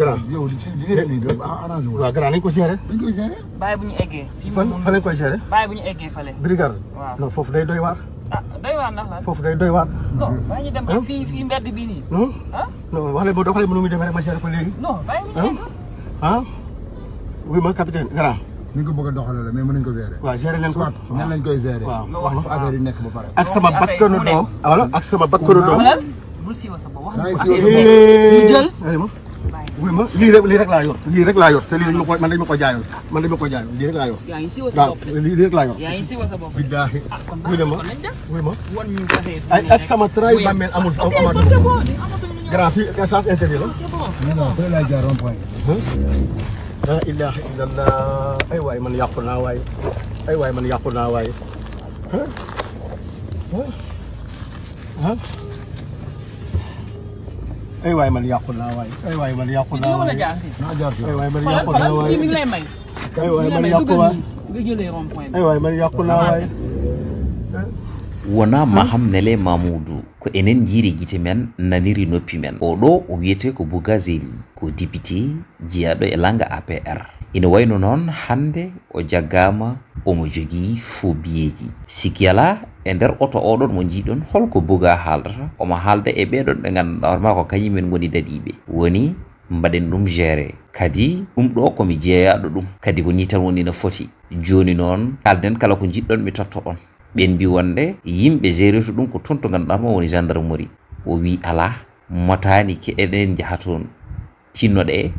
grand yow li ci jigéen ñi arrangé wu. waaw grand nañ ko gérer. dañ koy gérer. bàyyi bu ñu eggee. fan lañ koy gérer. bàyyi bu ñu eggee fële. brigade. waaw non foofu day doy waar. ah doy waar ndax lan. foofu day doy waar. non bàyyi ñu dem ba fii mbedd bii nii. ah non wax leen ma nu muy demee rek ma gérer ko léegi. non bàyyi bu ñu egg. ah oui ma capitaine grand. ni nga ko bëgg a doxalee la mais mën nañ ko gérer. waaw gérer leen ko soit nan lañ koy gérer. waaw wax ma affaire yi nekk ba pare. ak sama bakkanu doom. voilà ak sama bakkanu doom. bul siiwa sa bopp wax daa ngi nga ko siiwa affaire ñu jël. oui ma lii rek laa yor te lii dañ ma ko jaayoon lii rek laa yor. yaa ngi siiwa sa waaw bopp de. lii rek laa yor. yaa ngi siiwa sa bopp de. billaahi. ah kon oui ma kon nañ dem. oui ma wan ñu waxee. ay ak sama trahi bàmmeel amul amatul. c'est bon amatuñu ñu grand fii sens interdit la. c'est bon. non fële laa jaar rond point. la ilaha illallah ay waay man yàqu naa waay ay waay man yàqu naa waay ay waay man yàqu naa waay ay waay man yàqu naa waay naa jaar fii. ay waay man xoolal yàqu naa xoolal waay mi ngi lay may. ay waay mi ngi man lay may yàqu waay nga jëlee rond point bi. ay waay man yàqu naa waay wona maham nele mamoudou ko enen jiiri gite men naniri noppi men oɗo o wiyete ko bougazeli ko député jiyaɗo e langa APR ina wayno noon hande o jaggama omo jogui fobiyeji sikki ala e nder oto oɗon mo jiiɗon holko Bouga haaldata omo haalda e ɓeɗon ɓe ganduɗa horema ko kañumen goni daɗiɓe woni mbaɗen ɗum géré kadi ɗum ɗo komi jeeyaɗo ɗum kadi ko ni tan woni no foti joni noon kalden kala ko jiɗɗon mi totto on ɓen mbi wonde yimɓe gérito ɗum ko toon to ganduɗa woni gendarmerie o wi ala motani ke eɗen jaaha toon tinnoɗe e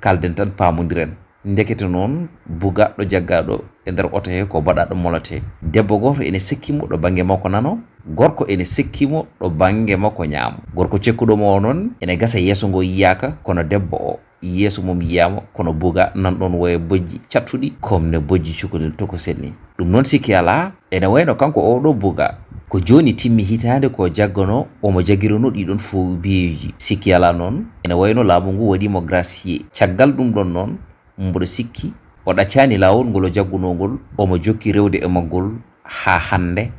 kalden tan pamodiren ndekete noon Bouga ɗo jaggaɗo e nder oto he ko baɗaɗo molate debbo goto ene sekkimo ɗo banggue makko nano gorko ene sekkimo ɗo banggue makko ñaamo gorko cekkuɗomo o noon ene gasa yeeso ngo yiyaka kono debbo o yeeso mum yiyama kono Bouga nanɗon woye bojji cattuɗi komne bojji cukalel tokosel ni ɗum noon sikki ala ene wayno kanko oɗo Bouga ko joni timmi hitande ko jaggano omo jaguirono ɗiɗon fobiyeji sikki ala noon ene wayno laamu ngu waɗimo gracier caggal ɗum ɗon noon mboɗo sikki o ɗaccani lawol ngol o jaggunogol omo jokki rewde e maggol ha hande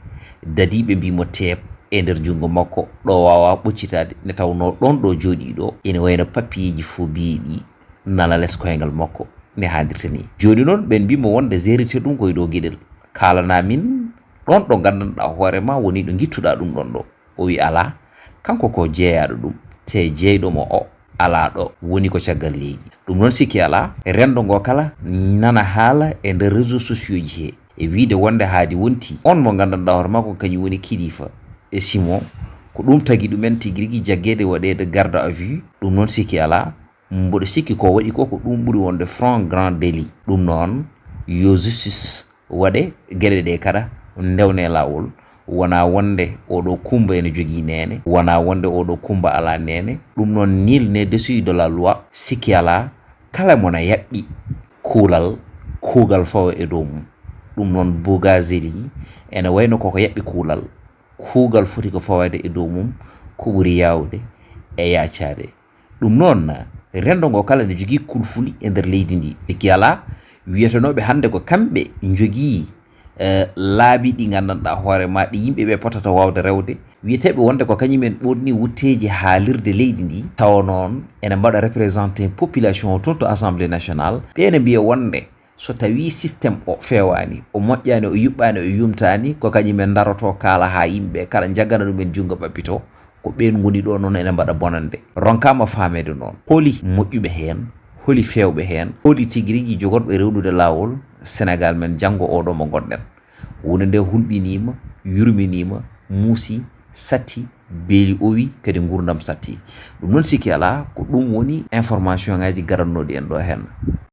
dadiɓe mbimo teep e nder jungo makko ɗo wawa ɓoccitade ne tawno ɗon ɗo jooɗiɗo ene wayno papiyeji fobiye ɗi nana less koyngal makko ne hadirta ni joni noon ɓen mbimo wonde gérité ɗum koye ɗo gueɗel kalana min ɗon ɗo gandanɗa hoorema woni ɗo guittuɗa ɗum ɗon ɗo o wi ala kanko ko jeeyaɗo ɗum te jeeyɗomo o ala ɗo woni ko caggal leydi ɗum noon sikki ala rendo ngo kala nana haala e nder réseaux sociaux ji he e wiide wonde haadi wonti on mo gandanɗa hoorema ko kañum woni kilifa e Simon ko ɗum tagui ɗumen tigui rigui jaggede waɗede garde à vue ɗum noon sikki ala mboɗo sikki ko waɗi ko ko ɗum ɓuuri wonde franc grand délit ɗum noon yo justice waɗe gueɗe ɗe kada ndewne lawol wona wonde oɗo Kumba ene jogui nene wona wonde oɗo Kumba ala nene ɗum noon nul n'est dessus de la loi sikki ala kala mona yaɓɓi kuugal fawa e dow mum ɗum noon Bougazeli ene wayno koko yaɓɓi kuugal foti ko fawade e dow mum ko ɓuuri yawde e yaccade ɗum noon rendo ngo kala ne jogui kulfuli e nder leydi ndi sikki ala wiyetenoɓe hande ko kamɓe jogui laabi ɗi gandanɗa hoorema ɗi yimɓeɓe potata wawde rewde wiyeteɓe wonde ko kañumen ɓorni wutteji haalirde leydi ndi tawa noon ene mbaɗa représenté population o toon to assemblée nationale ɓene mbiya wonde so tawi systéme o fewani o moƴƴani o yuɓɓani o yumtani ko kañumen daroto kaala ha yimɓe kala jaggana ɗumen junggo ɓaɓɓito ko ɓen goni ɗo noon ene mbaɗa bonande ronkama famede noon holi moƴƴuɓe hen holi fewɓe hen holi tigui rigui jogorɓe rewnude lawol Sénégal men janggo oɗo mo gonɗen wonde nde hulɓinima yurminima muusi satti beeli owi kadi gurdam satti ɗum noon sikki ala ko ɗum woni information ngaji garannoɗi en ɗo hen